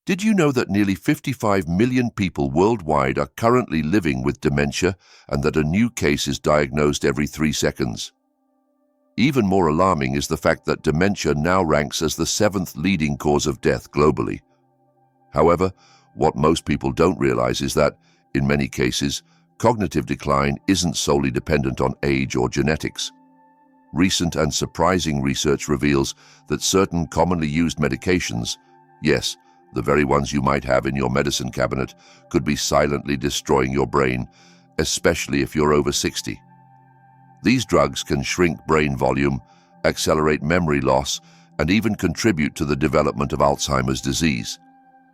Did you know that nearly 55 million people worldwide are currently living with dementia and that a new case is diagnosed every 3 seconds? Even more alarming is the fact that dementia now ranks as the 7th leading cause of death globally. However, what most people don't realize is that, in many cases, cognitive decline isn't solely dependent on age or genetics. Recent and surprising research reveals that certain commonly used medications, yes, the very ones you might have in your medicine cabinet, could be silently destroying your brain, especially if you're over 60. These drugs can shrink brain volume, accelerate memory loss, and even contribute to the development of Alzheimer's disease.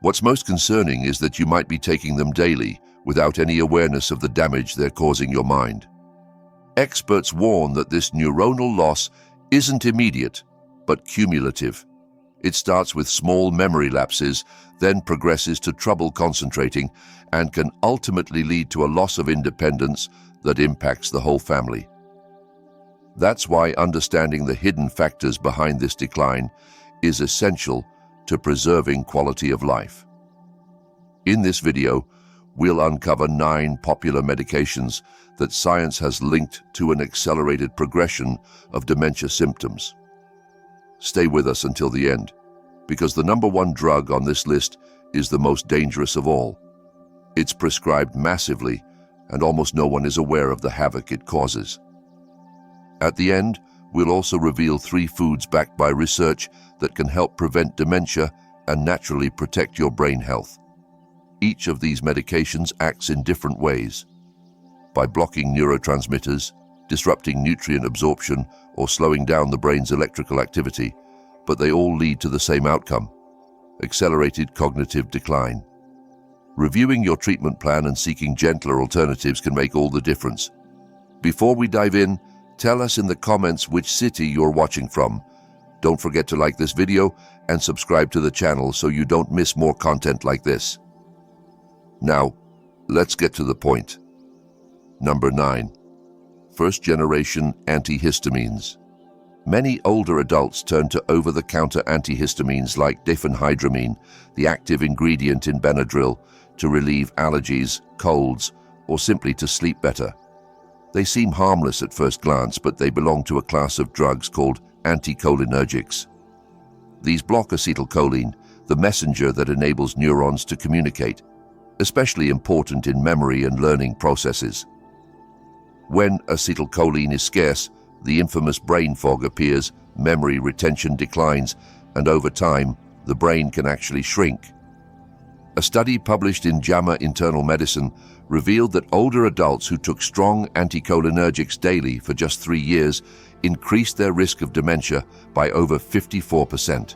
What's most concerning is that you might be taking them daily without any awareness of the damage they're causing your mind. Experts warn that this neuronal loss isn't immediate, but cumulative. It starts with small memory lapses, then progresses to trouble concentrating, and can ultimately lead to a loss of independence that impacts the whole family. That's why understanding the hidden factors behind this decline is essential to preserving quality of life. In this video, we'll uncover 9 popular medications that science has linked to an accelerated progression of dementia symptoms. Stay with us until the end, because the #1 drug on this list is the most dangerous of all. It's prescribed massively, and almost no one is aware of the havoc it causes. At the end, we'll also reveal 3 foods backed by research that can help prevent dementia and naturally protect your brain health. Each of these medications acts in different ways, by blocking neurotransmitters, disrupting nutrient absorption, or slowing down the brain's electrical activity, but they all lead to the same outcome: accelerated cognitive decline. Reviewing your treatment plan and seeking gentler alternatives can make all the difference. Before we dive in, tell us in the comments which city you're watching from. Don't forget to like this video and subscribe to the channel so you don't miss more content like this. Now, let's get to the point. Number 9. First-generation antihistamines. Many older adults turn to over-the-counter antihistamines like diphenhydramine, the active ingredient in Benadryl, to relieve allergies, colds, or simply to sleep better. They seem harmless at first glance, but they belong to a class of drugs called anticholinergics. These block acetylcholine, the messenger that enables neurons to communicate, especially important in memory and learning processes. When acetylcholine is scarce, the infamous brain fog appears, memory retention declines, and over time, the brain can actually shrink. A study published in JAMA Internal Medicine revealed that older adults who took strong anticholinergics daily for just 3 years increased their risk of dementia by over 54%.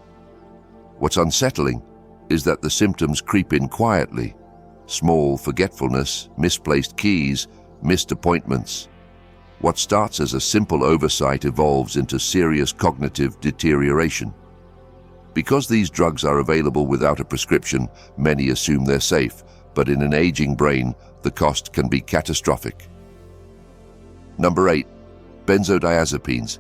What's unsettling is that the symptoms creep in quietly: small forgetfulness, misplaced keys, missed appointments. What starts as a simple oversight evolves into serious cognitive deterioration. Because these drugs are available without a prescription, many assume they're safe, but in an aging brain, the cost can be catastrophic. Number 8. Benzodiazepines.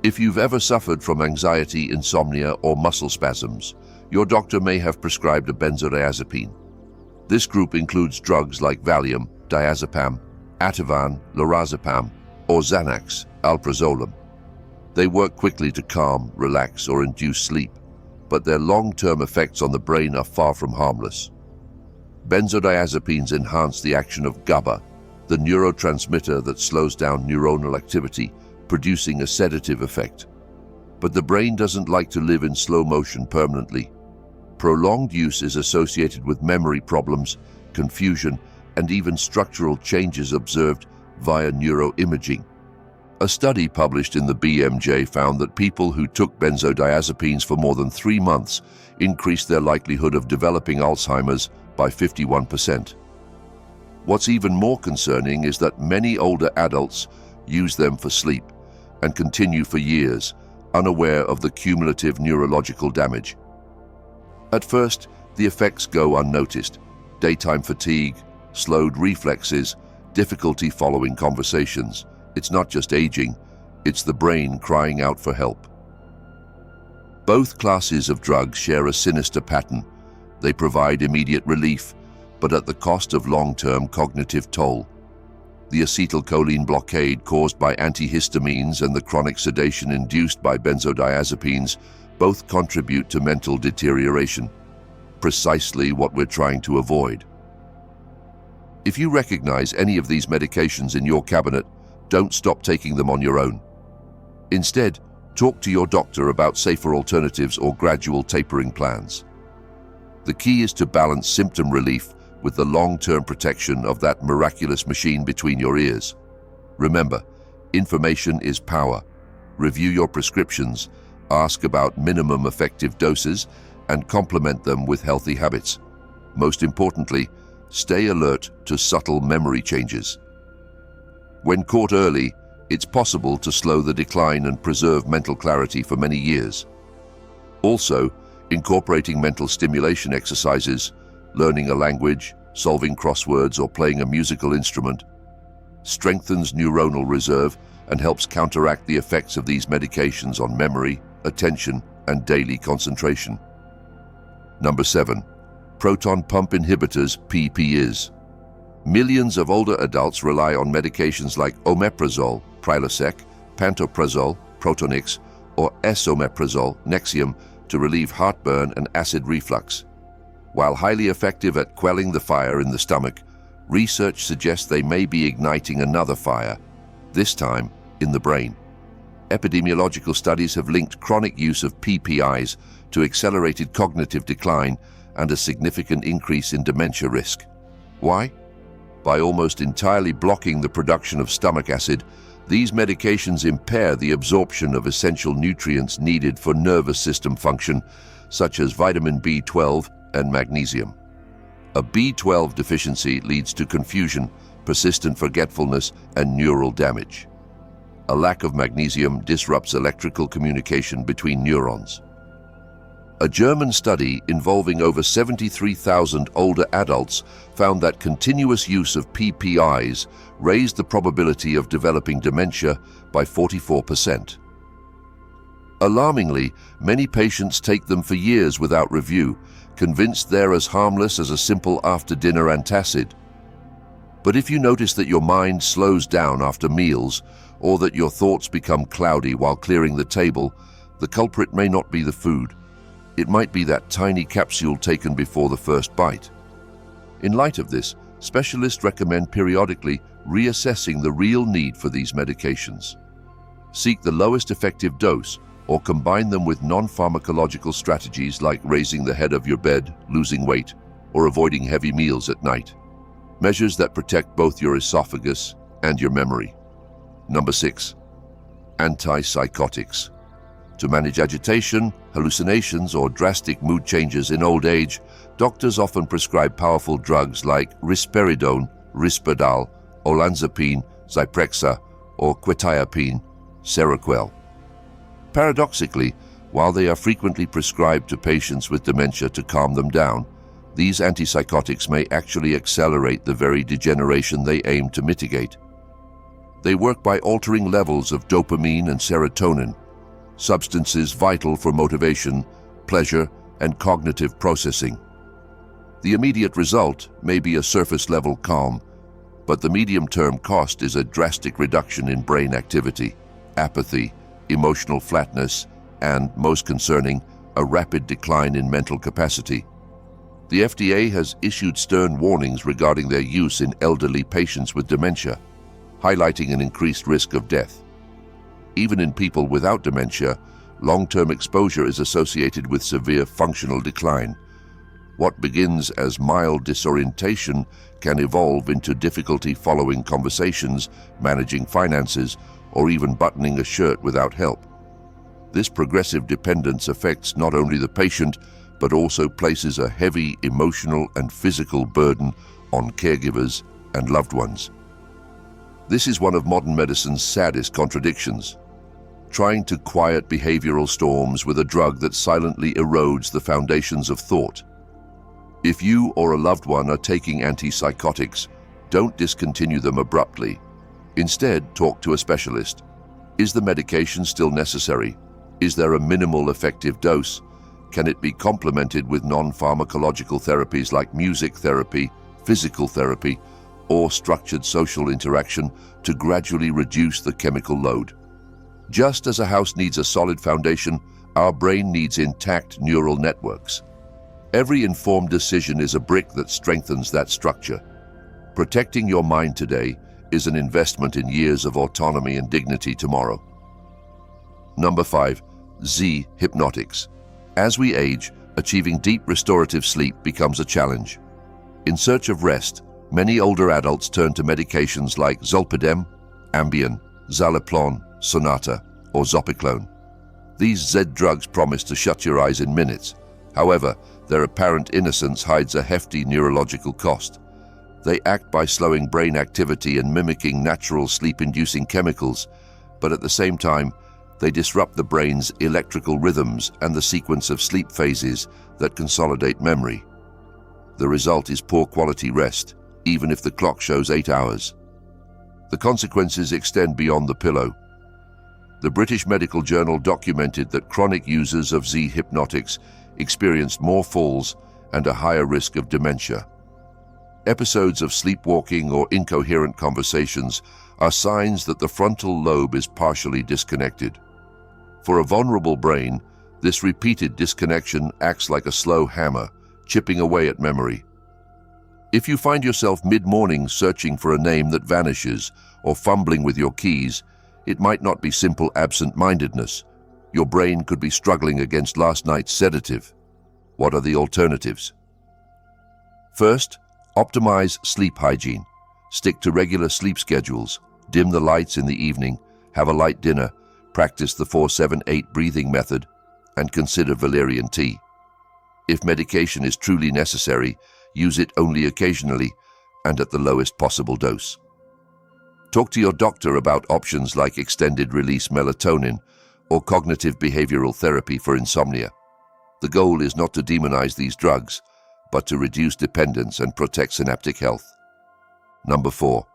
If you've ever suffered from anxiety, insomnia, or muscle spasms, your doctor may have prescribed a benzodiazepine. This group includes drugs like Valium, diazepam, Ativan, lorazepam, or Xanax, alprazolam. They work quickly to calm, relax, or induce sleep, but their long-term effects on the brain are far from harmless. Benzodiazepines enhance the action of GABA, the neurotransmitter that slows down neuronal activity, producing a sedative effect. But the brain doesn't like to live in slow motion permanently. Prolonged use is associated with memory problems, confusion, and even structural changes observed via neuroimaging. A study published in the BMJ found that people who took benzodiazepines for more than 3 months increased their likelihood of developing Alzheimer's by 51%. What's even more concerning is that many older adults use them for sleep and continue for years, unaware of the cumulative neurological damage. At first, the effects go unnoticed: daytime fatigue, slowed reflexes, difficulty following conversations. It's not just aging, it's the brain crying out for help. Both classes of drugs share a sinister pattern. They provide immediate relief, but at the cost of long-term cognitive toll. The acetylcholine blockade caused by antihistamines and the chronic sedation induced by benzodiazepines both contribute to mental deterioration, precisely what we're trying to avoid. If you recognize any of these medications in your cabinet, don't stop taking them on your own. Instead, talk to your doctor about safer alternatives or gradual tapering plans. The key is to balance symptom relief with the long-term protection of that miraculous machine between your ears. Remember, information is power. Review your prescriptions, ask about minimum effective doses, and complement them with healthy habits. Most importantly, stay alert to subtle memory changes. When caught early, it's possible to slow the decline and preserve mental clarity for many years. Also, incorporating mental stimulation exercises, learning a language, solving crosswords, or playing a musical instrument strengthens neuronal reserve and helps counteract the effects of these medications on memory, attention, and daily concentration. Number 7. Proton pump inhibitors, PPIs. Millions of older adults rely on medications like omeprazole, Prilosec, pantoprazole, Protonix, or esomeprazole, Nexium, to relieve heartburn and acid reflux. While highly effective at quelling the fire in the stomach, research suggests they may be igniting another fire, this time in the brain. Epidemiological studies have linked chronic use of PPIs to accelerated cognitive decline and a significant increase in dementia risk. Why? By almost entirely blocking the production of stomach acid, these medications impair the absorption of essential nutrients needed for nervous system function, such as vitamin B12 and magnesium. A B12 deficiency leads to confusion, persistent forgetfulness, and neural damage. A lack of magnesium disrupts electrical communication between neurons. A German study involving over 73,000 older adults found that continuous use of PPIs raised the probability of developing dementia by 44%. Alarmingly, many patients take them for years without review, convinced they're as harmless as a simple after-dinner antacid. But if you notice that your mind slows down after meals, or that your thoughts become cloudy while clearing the table, the culprit may not be the food. It might be that tiny capsule taken before the first bite. In light of this, specialists recommend periodically reassessing the real need for these medications. Seek the lowest effective dose or combine them with non-pharmacological strategies like raising the head of your bed, losing weight, or avoiding heavy meals at night. Measures that protect both your esophagus and your memory. Number 6. Antipsychotics. To manage agitation, hallucinations, or drastic mood changes in old age, doctors often prescribe powerful drugs like risperidone, Risperdal, olanzapine, Zyprexa, or quetiapine, Seroquel. Paradoxically, while they are frequently prescribed to patients with dementia to calm them down, these antipsychotics may actually accelerate the very degeneration they aim to mitigate. They work by altering levels of dopamine and serotonin, substances vital for motivation, pleasure, and cognitive processing. The immediate result may be a surface-level calm, but the medium-term cost is a drastic reduction in brain activity, apathy, emotional flatness, and, most concerning, a rapid decline in mental capacity. The FDA has issued stern warnings regarding their use in elderly patients with dementia, highlighting an increased risk of death. Even in people without dementia, long-term exposure is associated with severe functional decline. What begins as mild disorientation can evolve into difficulty following conversations, managing finances, or even buttoning a shirt without help. This progressive dependence affects not only the patient, but also places a heavy emotional and physical burden on caregivers and loved ones. This is one of modern medicine's saddest contradictions. Trying to quiet behavioral storms with a drug that silently erodes the foundations of thought. If you or a loved one are taking antipsychotics, don't discontinue them abruptly. Instead, talk to a specialist. Is the medication still necessary? Is there a minimal effective dose? can it be complemented with non-pharmacological therapies like music therapy, physical therapy, or structured social interaction to gradually reduce the chemical load. Just as a house needs a solid foundation, our brain needs intact neural networks. Every informed decision is a brick that strengthens that structure. Protecting your mind today is an investment in years of autonomy and dignity tomorrow. Number 5. Z. Hypnotics. As we age, achieving deep restorative sleep becomes a challenge. In search of rest, many older adults turn to medications like Zolpidem, Ambien, Zaleplon, Sonata, or Zopiclone. These Z drugs promise to shut your eyes in minutes. However, their apparent innocence hides a hefty neurological cost. They act by slowing brain activity and mimicking natural sleep-inducing chemicals, but at the same time, they disrupt the brain's electrical rhythms and the sequence of sleep phases that consolidate memory. The result is poor quality rest, even if the clock shows 8 hours. The consequences extend beyond the pillow. The British Medical Journal documented that chronic users of Z Hypnotics experienced more falls and a higher risk of dementia. Episodes of sleepwalking or incoherent conversations are signs that the frontal lobe is partially disconnected. For a vulnerable brain, this repeated disconnection acts like a slow hammer, chipping away at memory. If you find yourself mid-morning searching for a name that vanishes or fumbling with your keys, it might not be simple absent-mindedness. Your brain could be struggling against last night's sedative. What are the alternatives? First, optimize sleep hygiene. Stick to regular sleep schedules, dim the lights in the evening, have a light dinner, practice the 4-7-8 breathing method, and consider valerian tea. If medication is truly necessary, use it only occasionally and at the lowest possible dose. Talk to your doctor about options like extended-release melatonin or cognitive behavioral therapy for insomnia. The goal is not to demonize these drugs, but to reduce dependence and protect synaptic health. Number 4.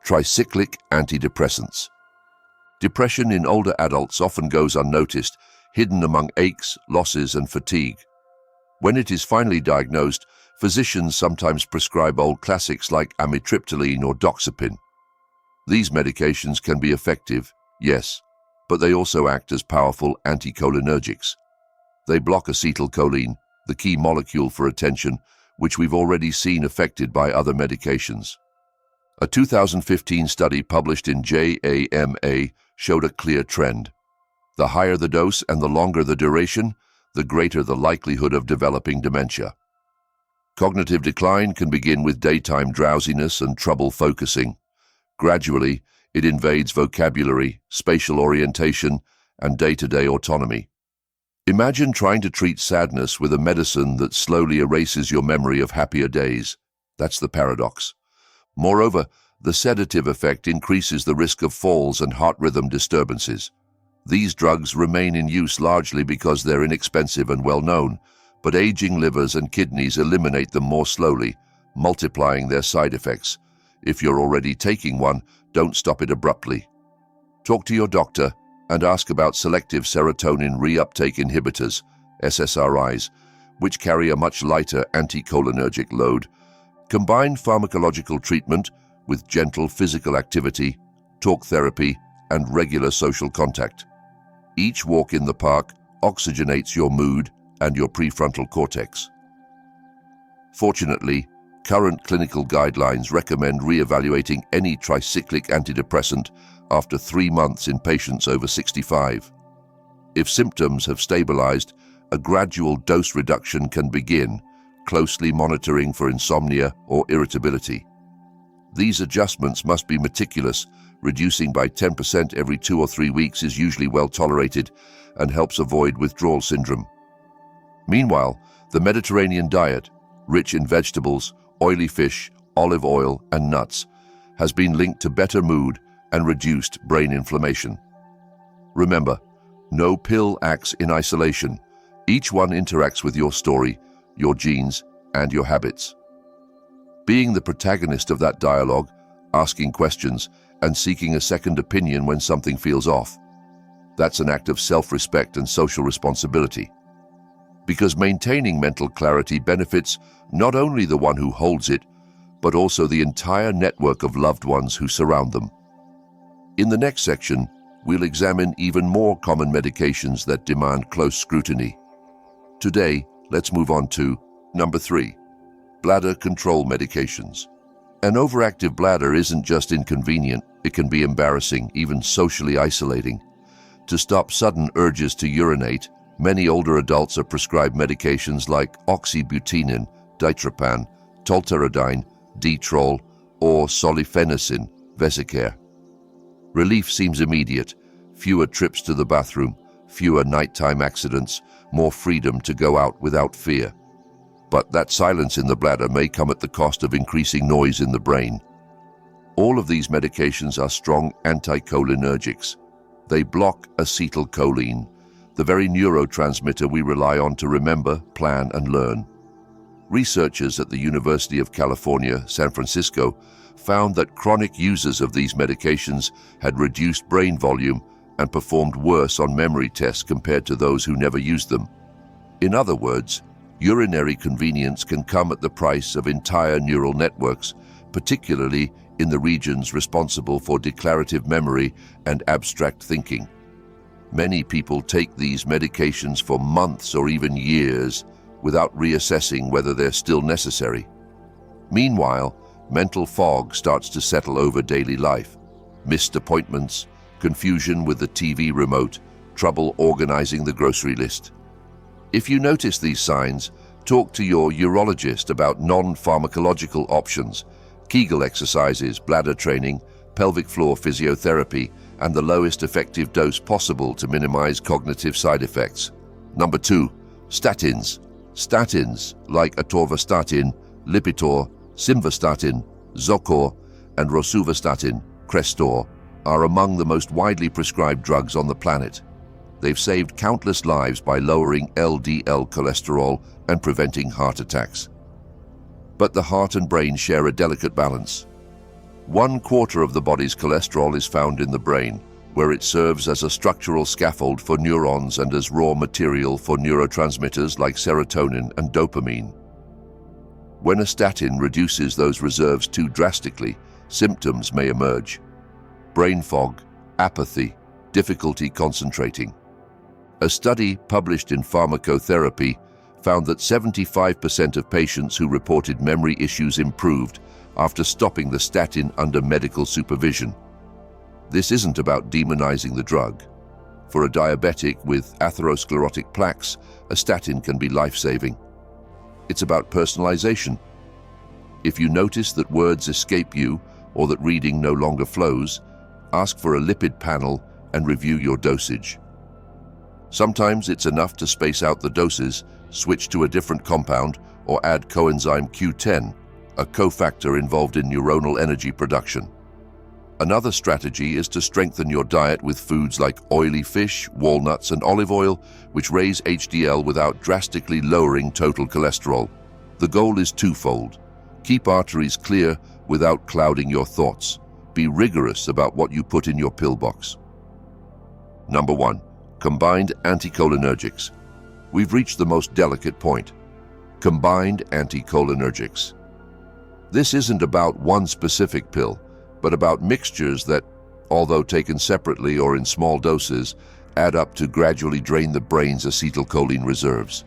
Tricyclic Antidepressants. Depression in older adults often goes unnoticed, hidden among aches, losses, and fatigue. When it is finally diagnosed, physicians sometimes prescribe old classics like amitriptyline or doxepin. These medications can be effective, yes, but they also act as powerful anticholinergics. They block acetylcholine, the key molecule for attention, which we've already seen affected by other medications. A 2015 study published in JAMA showed a clear trend. The higher the dose and the longer the duration, the greater the likelihood of developing dementia. Cognitive decline can begin with daytime drowsiness and trouble focusing. Gradually, it invades vocabulary, spatial orientation, and day-to-day autonomy. Imagine trying to treat sadness with a medicine that slowly erases your memory of happier days. That's the paradox. Moreover, the sedative effect increases the risk of falls and heart rhythm disturbances. These drugs remain in use largely because they're inexpensive and well-known, but aging livers and kidneys eliminate them more slowly, multiplying their side effects. If you're already taking one, don't stop it abruptly. Talk to your doctor and ask about selective serotonin reuptake inhibitors, SSRIs, which carry a much lighter anticholinergic load. Combine pharmacological treatment with gentle physical activity, talk therapy, and regular social contact. Each walk in the park oxygenates your mood and your prefrontal cortex. Fortunately, current clinical guidelines recommend re-evaluating any tricyclic antidepressant after 3 months in patients over 65. If symptoms have stabilized, a gradual dose reduction can begin, closely monitoring for insomnia or irritability. These adjustments must be meticulous. Reducing by 10% every 2 or 3 weeks is usually well tolerated and helps avoid withdrawal syndrome. Meanwhile, the Mediterranean diet, rich in vegetables, oily fish, olive oil, and nuts, has been linked to better mood and reduced brain inflammation. Remember, no pill acts in isolation. Each one interacts with your story, your genes, and your habits. Being the protagonist of that dialogue, asking questions, and seeking a second opinion when something feels off, that's an act of self-respect and social responsibility. because maintaining mental clarity benefits not only the one who holds it, but also the entire network of loved ones who surround them. In the next section, we'll examine even more common medications that demand close scrutiny. Today, let's move on to number 3, bladder control medications. An overactive bladder isn't just inconvenient, it can be embarrassing, even socially isolating. To stop sudden urges to urinate, many older adults are prescribed medications like oxybutynin, ditropan, tolterodine, Detrol, or solifenacin, Vesicare. Relief seems immediate: fewer trips to the bathroom, fewer nighttime accidents, more freedom to go out without fear. But that silence in the bladder may come at the cost of increasing noise in the brain. All of these medications are strong anticholinergics. They block acetylcholine, the very neurotransmitter we rely on to remember, plan, and learn. Researchers at the University of California, San Francisco, found that chronic users of these medications had reduced brain volume and performed worse on memory tests compared to those who never used them. In other words, urinary convenience can come at the price of entire neural networks, particularly in the regions responsible for declarative memory and abstract thinking. Many people take these medications for months or even years without reassessing whether they're still necessary. Meanwhile, mental fog starts to settle over daily life. Missed appointments, confusion with the TV remote, trouble organizing the grocery list. If you notice these signs, talk to your urologist about non-pharmacological options: Kegel exercises, bladder training, pelvic floor physiotherapy, and the lowest effective dose possible to minimize cognitive side effects. Number 2, statins. Statins like atorvastatin, Lipitor, simvastatin, Zocor, and rosuvastatin, Crestor, are among the most widely prescribed drugs on the planet. They've saved countless lives by lowering LDL cholesterol and preventing heart attacks. But the heart and brain share a delicate balance. 1/4 of the body's cholesterol is found in the brain, where it serves as a structural scaffold for neurons and as raw material for neurotransmitters like serotonin and dopamine. When a statin reduces those reserves too drastically, symptoms may emerge: brain fog, apathy, difficulty concentrating. A study published in Pharmacotherapy found that 75% of patients who reported memory issues improved after stopping the statin under medical supervision. This isn't about demonizing the drug. For a diabetic with atherosclerotic plaques, a statin can be life-saving. It's about personalization. If you notice that words escape you or that reading no longer flows, ask for a lipid panel and review your dosage. Sometimes it's enough to space out the doses, switch to a different compound, or add coenzyme Q10, a cofactor involved in neuronal energy production. Another strategy is to strengthen your diet with foods like oily fish, walnuts, and olive oil, which raise HDL without drastically lowering total cholesterol. The goal is twofold: keep arteries clear without clouding your thoughts. Be rigorous about what you put in your pill box. Number 1. Combined anticholinergics. We've reached the most delicate point: combined anticholinergics. This isn't about one specific pill, but about mixtures that, although taken separately or in small doses, add up to gradually drain the brain's acetylcholine reserves.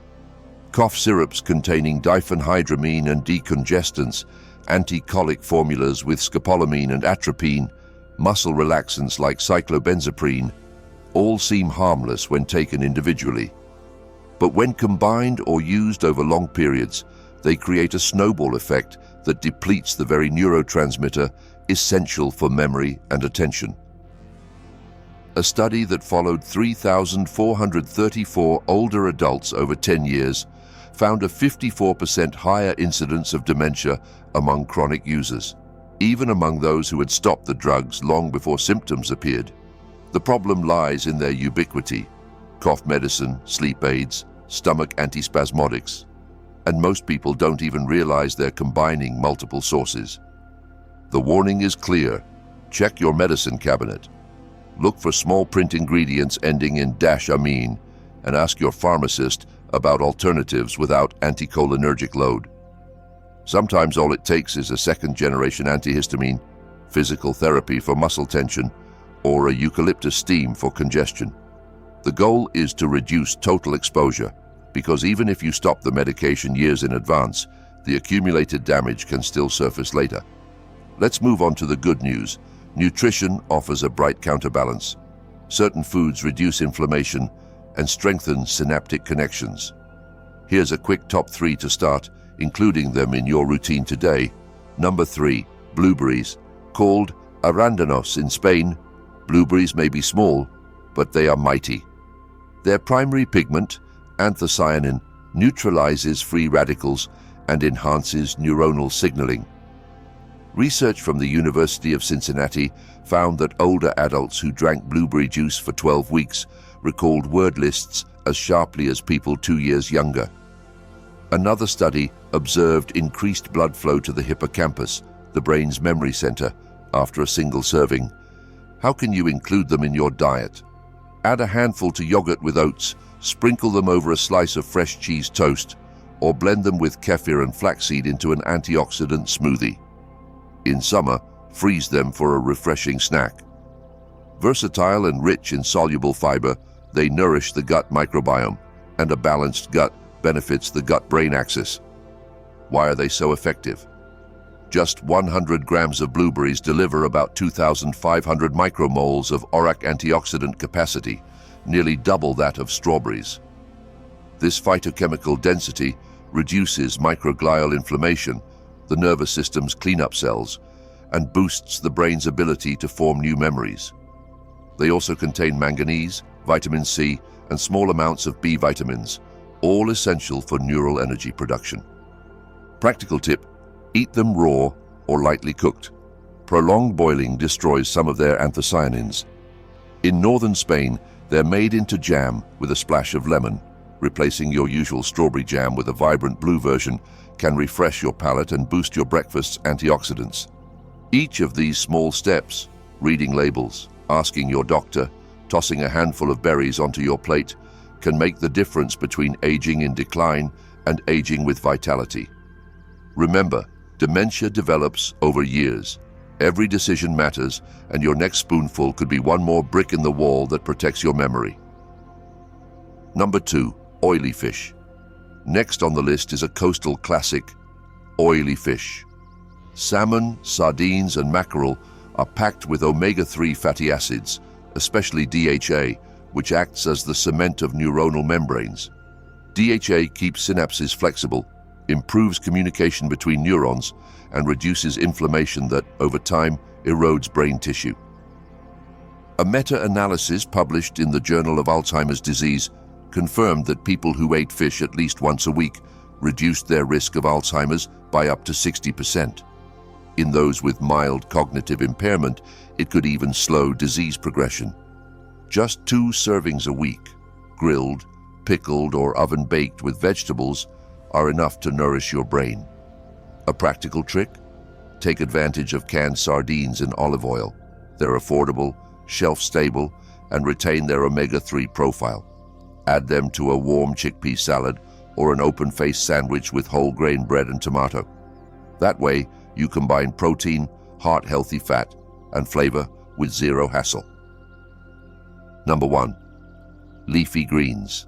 Cough syrups containing diphenhydramine and decongestants, anti-colic formulas with scopolamine and atropine, muscle relaxants like cyclobenzaprine, all seem harmless when taken individually. But when combined or used over long periods, they create a snowball effect that depletes the very neurotransmitter essential for memory and attention. A study that followed 3,434 older adults over 10 years found a 54% higher incidence of dementia among chronic users, even among those who had stopped the drugs long before symptoms appeared. The problem lies in their ubiquity: cough medicine, sleep aids, stomach antispasmodics. And most people don't even realize they're combining multiple sources. The warning is clear: check your medicine cabinet. Look for small print ingredients ending in -amine and ask your pharmacist about alternatives without anticholinergic load. Sometimes all it takes is a second-generation antihistamine, physical therapy for muscle tension, or a eucalyptus steam for congestion. The goal is to reduce total exposure, because even if you stop the medication years in advance, the accumulated damage can still surface later. Let's move on to the good news. Nutrition offers a bright counterbalance. Certain foods reduce inflammation and strengthen synaptic connections. Here's a quick top 3 to start, including them in your routine today. Number 3, blueberries. Called arándanos in Spain, blueberries may be small, but they are mighty. Their primary pigment, anthocyanin, neutralizes free radicals and enhances neuronal signaling. Research from the University of Cincinnati found that older adults who drank blueberry juice for 12 weeks recalled word lists as sharply as people 2 years younger. Another study observed increased blood flow to the hippocampus, the brain's memory center, after a single serving. How can you include them in your diet? Add a handful to yogurt with oats, sprinkle them over a slice of fresh cheese toast, or blend them with kefir and flaxseed into an antioxidant smoothie. In summer, freeze them for a refreshing snack. Versatile and rich in soluble fiber, they nourish the gut microbiome, and a balanced gut benefits the gut-brain axis. Why are they so effective? Just 100 grams of blueberries deliver about 2,500 micromoles of ORAC antioxidant capacity, nearly double that of strawberries. This phytochemical density reduces microglial inflammation, the nervous system's cleanup cells, and boosts the brain's ability to form new memories. They also contain manganese, vitamin C, and small amounts of B vitamins, all essential for neural energy production. Practical tip: eat them raw or lightly cooked. Prolonged boiling destroys some of their anthocyanins. In northern Spain, they're made into jam with a splash of lemon. Replacing your usual strawberry jam with a vibrant blue version can refresh your palate and boost your breakfast's antioxidants. Each of these small steps, reading labels, asking your doctor, tossing a handful of berries onto your plate, can make the difference between aging in decline and aging with vitality. Remember, dementia develops over years. Every decision matters, and your next spoonful could be one more brick in the wall that protects your memory. Number 2, oily fish. Next on the list is a coastal classic, oily fish. Salmon, sardines, and mackerel are packed with omega-3 fatty acids, especially DHA, which acts as the cement of neuronal membranes. DHA keeps synapses flexible, improves communication between neurons, and reduces inflammation that, over time, erodes brain tissue. A meta-analysis published in the Journal of Alzheimer's Disease confirmed that people who ate fish at least once a week reduced their risk of Alzheimer's by up to 60%. In those with mild cognitive impairment, it could even slow disease progression. Just 2 servings a week, grilled, pickled, or oven-baked with vegetables, are enough to nourish your brain. A practical trick? Take advantage of canned sardines in olive oil. They're affordable, shelf-stable, and retain their omega-3 profile. Add them to a warm chickpea salad or an open-faced sandwich with whole grain bread and tomato. That way, you combine protein, heart-healthy fat, and flavor with zero hassle. Number 1, leafy greens.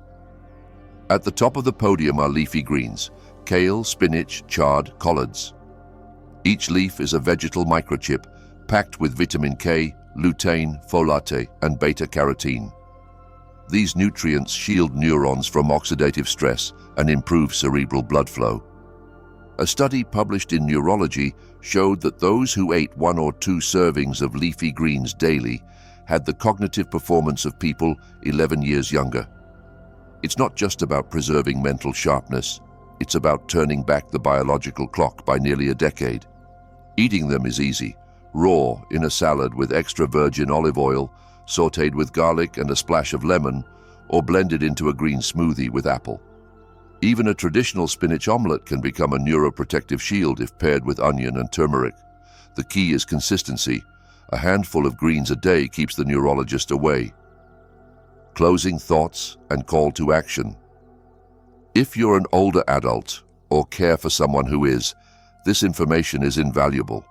At the top of the podium are leafy greens: kale, spinach, chard, collards. Each leaf is a vegetal microchip packed with vitamin K, lutein, folate, and beta-carotene. These nutrients shield neurons from oxidative stress and improve cerebral blood flow. A study published in Neurology showed that those who ate 1 or 2 servings of leafy greens daily had the cognitive performance of people 11 years younger. It's not just about preserving mental sharpness, it's about turning back the biological clock by nearly a decade. Eating them is easy, raw in a salad with extra virgin olive oil, sautéed with garlic and a splash of lemon, or blended into a green smoothie with apple. Even a traditional spinach omelette can become a neuroprotective shield if paired with onion and turmeric. The key is consistency. A handful of greens a day keeps the neurologist away. Closing thoughts and call to action. If you're an older adult or care for someone who is, this information is invaluable.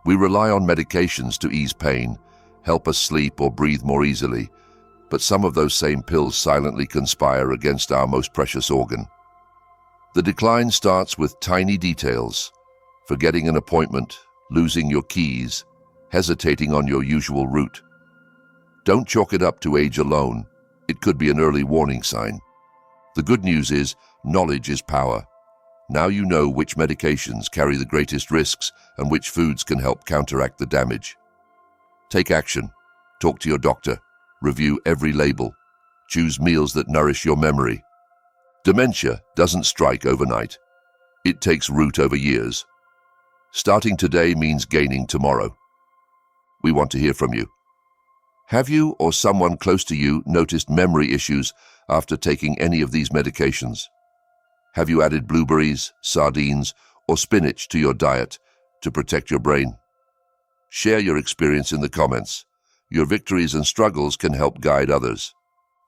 We rely on medications to ease pain, help us sleep or breathe more easily, but some of those same pills silently conspire against our most precious organ. The decline starts with tiny details: forgetting an appointment, losing your keys, hesitating on your usual route. Don't chalk it up to age alone. It could be an early warning sign. The good news is, knowledge is power. Now you know which medications carry the greatest risks and which foods can help counteract the damage. Take action. Talk to your doctor. Review every label. Choose meals that nourish your memory. Dementia doesn't strike overnight. It takes root over years. Starting today means gaining tomorrow. We want to hear from you. Have you or someone close to you noticed memory issues after taking any of these medications? Have you added blueberries, sardines, or spinach to your diet to protect your brain? Share your experience in the comments. Your victories and struggles can help guide others.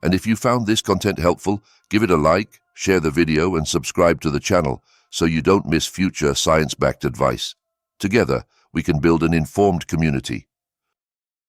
And if you found this content helpful, give it a like, share the video, and subscribe to the channel so you don't miss future science-backed advice. Together, we can build an informed community.